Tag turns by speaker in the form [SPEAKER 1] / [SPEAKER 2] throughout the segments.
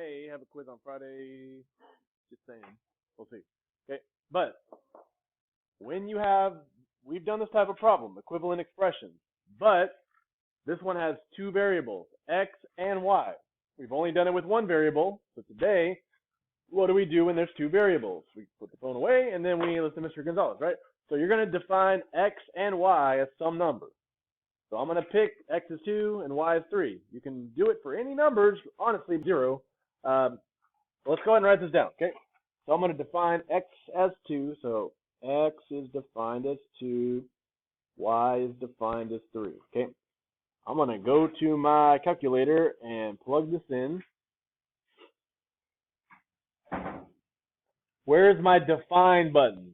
[SPEAKER 1] may have a quiz on Friday. Just saying. We'll see. Okay. But when you have, we've done this type of problem, equivalent expressions. But this one has two variables, x and y. We've only done it with one variable. So today, what do we do when there's two variables? We put the phone away and then we listen to Mr. Gonzalez, right? So you're going to define x and y as some number. So I'm going to pick x is 2 and y is 3. You can do it for any numbers, honestly, 0. Let's go ahead and write this down, okay? So I'm going to define x as 2. So x is defined as 2, y is defined as 3, okay? I'm going to go to my calculator and plug this in. Where's my define button?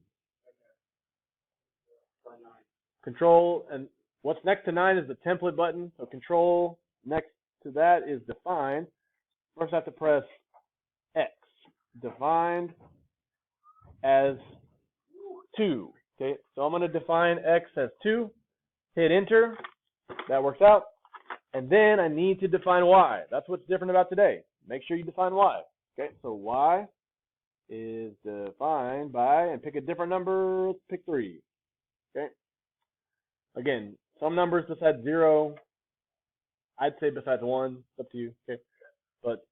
[SPEAKER 1] Control, and what's next to 9 is the template button. So control next to that is define. First I have to press X. Defined as 2. Okay, so I'm going to define X as 2. Hit enter. That works out. And then I need to define Y. That's what's different about today. Make sure you define Y. Okay, so Y is defined by, and pick a different number, let's pick 3. Okay. Again, some numbers besides 0, I'd say besides 1, it's up to you. Okay. But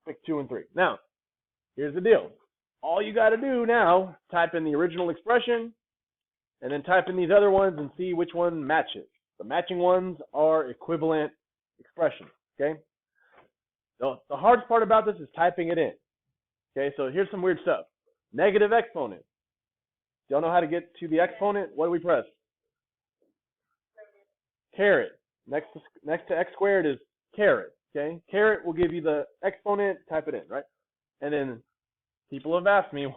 [SPEAKER 1] pick 2 and 3. Now, here's the deal. All you got to do now, type in the original expression, and then type in these other ones and see which one matches. The matching ones are equivalent expressions. Okay. The hardest part about this is typing it in. Okay, so here's some weird stuff. Negative exponent. Y'all know how to get to the exponent? What do we press? Caret. Next to x squared is caret. Okay, caret will give you the exponent. Type it in, right? And then people have asked me,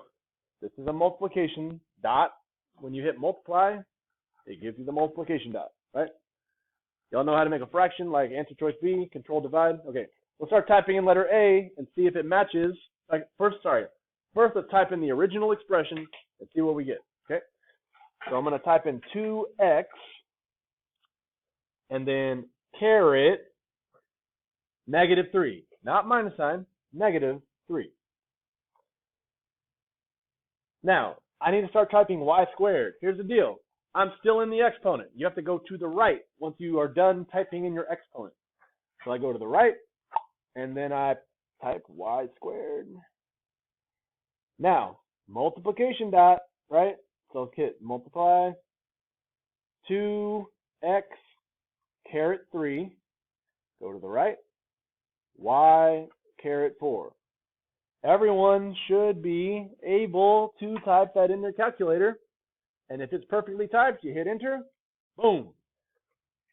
[SPEAKER 1] this is a multiplication dot. When you hit multiply, it gives you the multiplication dot, right? Y'all know how to make a fraction, like answer choice B, control divide. Okay, we'll start typing in letter A and see if it matches. First let's type in the original expression and see what we get. Okay, so I'm going to type in 2x and then caret negative 3, not minus sign, negative 3. Now I need to start typing y squared. Here's the deal. I'm still in the exponent. You have to go to the right once you are done typing in your exponent. So I go to the right and then I type y squared. Now, multiplication dot, right? So let's hit multiply 2x caret 3. Go to the right. Y caret 4. Everyone should be able to type that in their calculator. And if it's perfectly typed, you hit enter. Boom.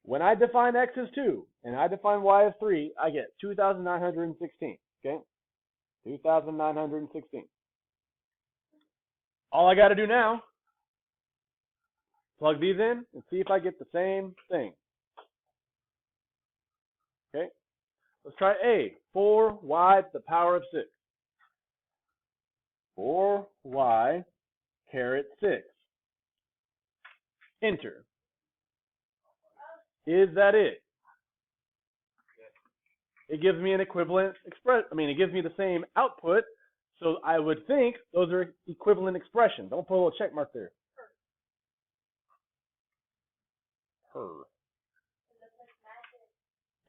[SPEAKER 1] When I define x as 2 and I define y as 3, I get 2,916. Okay? 2,916. All I got to do now, plug these in and see if I get the same thing. Okay? Let's try A. 4y to the power of 6. 4y caret 6. Enter. Is that it? It gives me an equivalent it gives me the same output, so I would think those are equivalent expressions. I'm going to put a little check mark there. Per.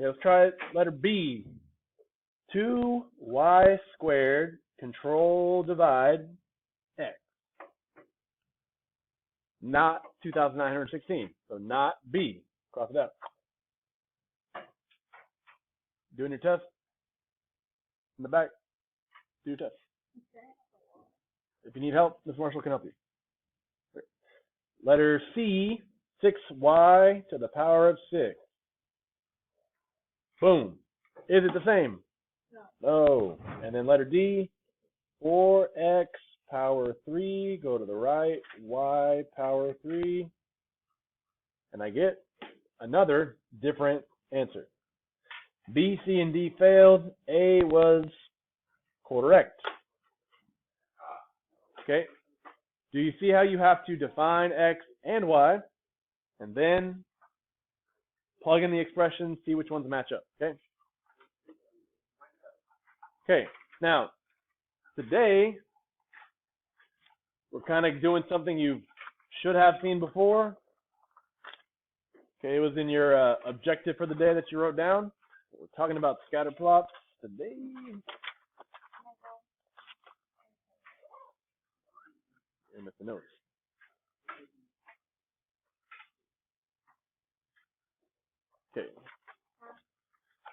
[SPEAKER 1] Okay, let's try it. Letter B. 2y squared, control divide, x. Not 2,916, so not B. Cross it out. Doing your test? In the back? Do your test. If you need help, Ms. Marshall can help you. Letter C, 6y to the power of 6. Boom. Is it the same? No. And then letter D, 4x power 3, go to the right, y power 3, and I get another different answer. B, C, and D failed. A was correct. Okay. Do you see how you have to define x and y, and then plug in the expression, see which ones match up? Okay. Okay, now, today, we're kind of doing something you should have seen before. Okay, it was in your objective for the day that you wrote down. We're talking about scatter plots today. And with the notes. Okay.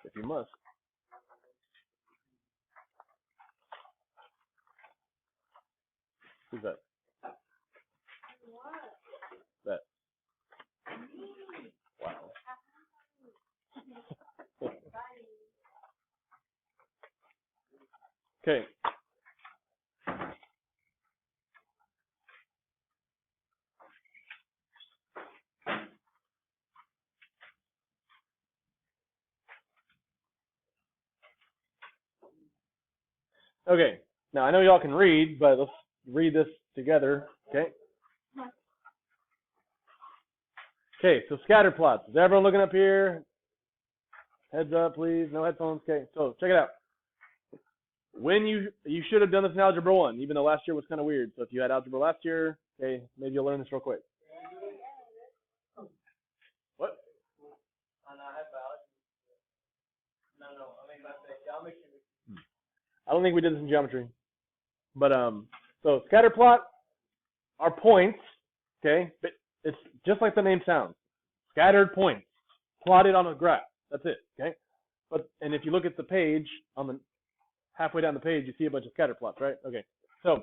[SPEAKER 1] If you must. Who's that? That. Wow. Okay. Okay. Now, I know y'all can read, but let's read this together. Okay. Okay, so scatter plots. Is everyone looking up here? Heads up, please. No headphones. Okay, so check it out. When you should have done this in Algebra 1, even though last year was kind of weird. So if you had Algebra last year, okay, maybe you'll learn this real quick. What? I don't think we did this in geometry. But, so scatter plot are points, okay? But it's just like the name sounds. Scattered points, plotted on a graph. That's it, okay? And if you look at the page, on the halfway down the page, you see a bunch of scatter plots, right? Okay, so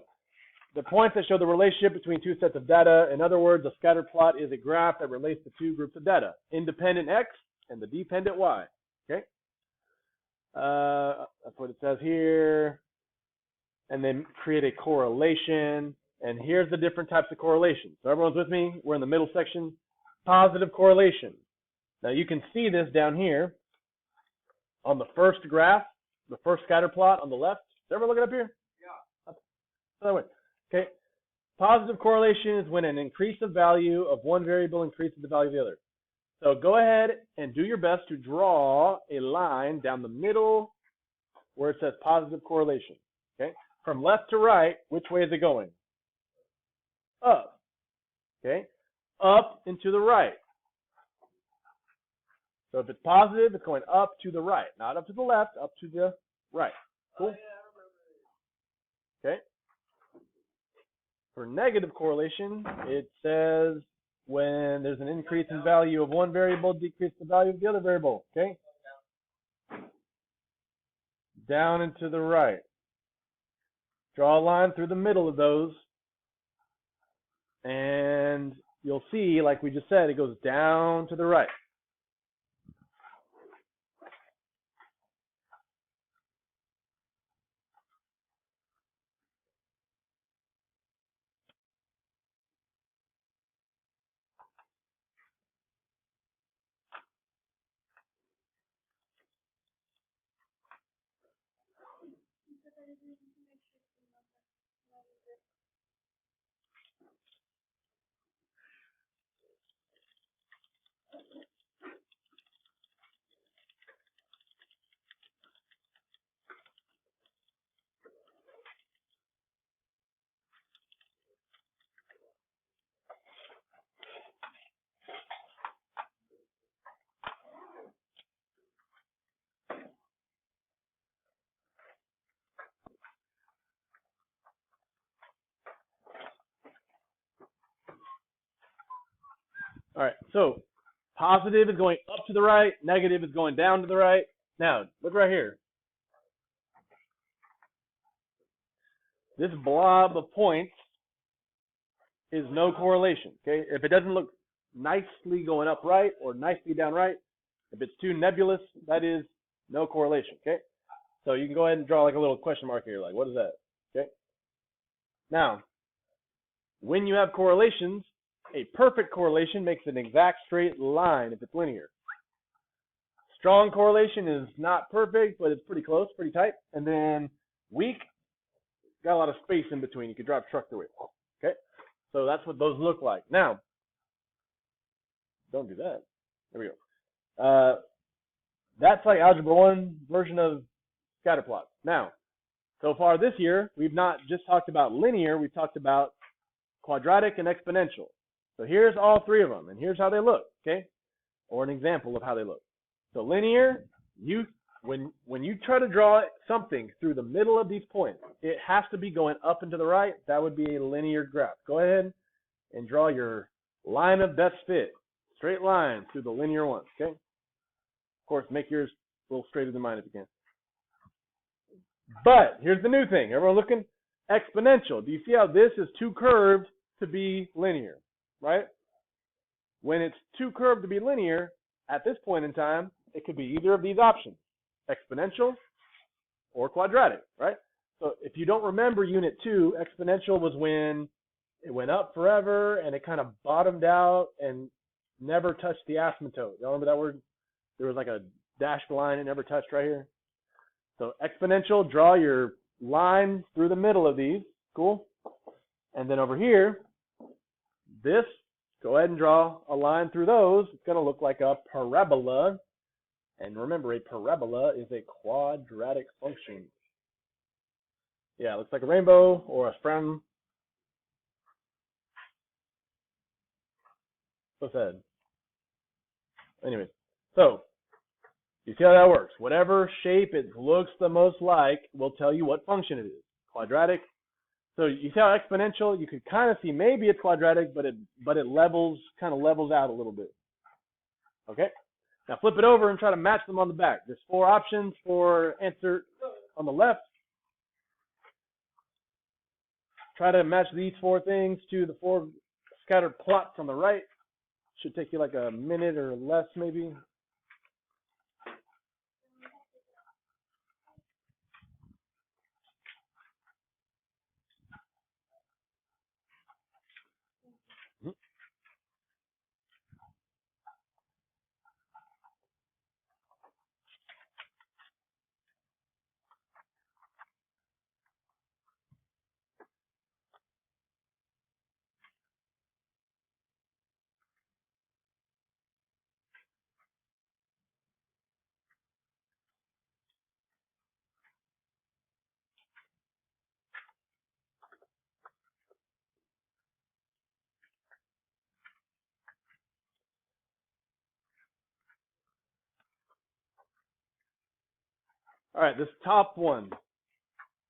[SPEAKER 1] the points that show the relationship between two sets of data. In other words, a scatter plot is a graph that relates to two groups of data, independent x and the dependent y, okay? That's what it says here. And then create a correlation. And here's the different types of correlation. So everyone's with me? We're in the middle section. Positive correlation. Now you can see this down here on the first graph, the first scatter plot on the left. Is everyone looking up here? Yeah. Other way. Okay. Positive correlation is when an increase of value of one variable increases the value of the other. So go ahead and do your best to draw a line down the middle where it says positive correlation. Okay. From left to right, which way is it going? Up. Okay. Up and to the right. So if it's positive, it's going up to the right, not up to the left, up to the right. Cool? Okay. For negative correlation, it says when there's an increase in value of one variable, decrease the value of the other variable. Okay. Down and to the right. Draw a line through the middle of those. And you'll see, like we just said, it goes down to the right. All right, so positive is going up to the right, negative is going down to the right. Now, look right here. This blob of points is no correlation, okay? If it doesn't look nicely going up right or nicely down right, if it's too nebulous, that is no correlation, okay? So you can go ahead and draw like a little question mark here, like what is that, okay? Now, when you have correlations, a perfect correlation makes an exact straight line if it's linear. Strong correlation is not perfect, but it's pretty close, pretty tight. And then weak, got a lot of space in between. You could drive a truck through it. Okay? So that's what those look like. Now, don't do that. There we go. That's like Algebra 1 version of scatter plots. Now, So far this year, we've not just talked about linear, we've talked about quadratic and exponential. So here's all three of them, and here's how they look, okay? Or an example of how they look. So linear, when you try to draw something through the middle of these points, it has to be going up and to the right. That would be a linear graph. Go ahead and draw your line of best fit, straight line through the linear ones, okay? Of course, make yours a little straighter than mine if you can. But here's the new thing. Everyone looking? Exponential. Do you see how this is too curved to be linear, right? When it's too curved to be linear, at this point in time, it could be either of these options, exponential or quadratic, right? So if you don't remember Unit 2, exponential was when it went up forever and it kind of bottomed out and never touched the asymptote. Y'all remember that word? There was like a dashed line it never touched right here. So exponential, draw your line through the middle of these. Cool. And then over here, this, go ahead and draw a line through those. It's going to look like a parabola. And remember, a parabola is a quadratic function. Yeah, it looks like a rainbow or a frown. So said. Anyway, so you see how that works. Whatever shape it looks the most like will tell you what function it is. Quadratic. So you see how exponential, you could kind of see maybe it's quadratic, but it kind of levels out a little bit. Okay? Now flip it over and try to match them on the back. There's 4 options for answer on the left. Try to match these 4 things to the 4 scattered plots on the right. Should take you like a minute or less maybe. All right, this top one.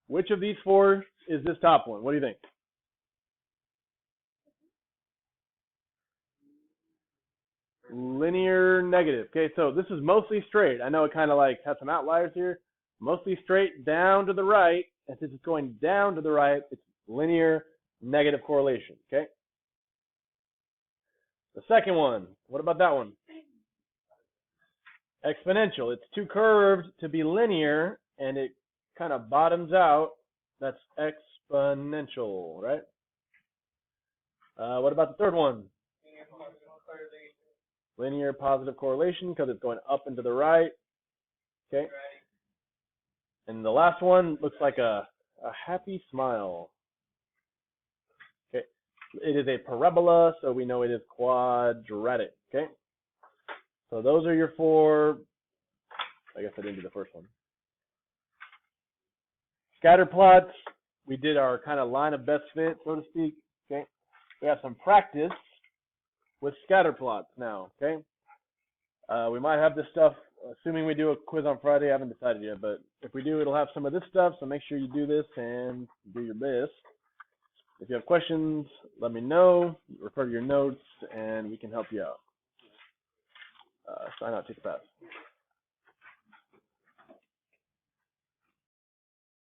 [SPEAKER 1] Which of these 4 is this top one? What do you think? Linear negative. Okay, so this is mostly straight. I know it kind of like has some outliers here. Mostly straight down to the right. And since it's going down to the right, it's linear negative correlation. Okay. The second one. What about that one? Exponential. It's too curved to be linear, and it kind of bottoms out. That's exponential, right? What about the third one? Linear positive correlation because it's going up and to the right. Okay. And the last one looks like a happy smile. Okay. It is a parabola, so we know it is quadratic. Okay. So those are your 4. I guess I didn't do the first one. Scatter plots. We did our kind of line of best fit, so to speak. Okay. We have some practice with scatter plots now. Okay. We might have this stuff, assuming we do a quiz on Friday. I haven't decided yet, but if we do, it'll have some of this stuff. So make sure you do this and do your best. If you have questions, let me know. Refer to your notes, and we can help you out. Sign out, take a pass.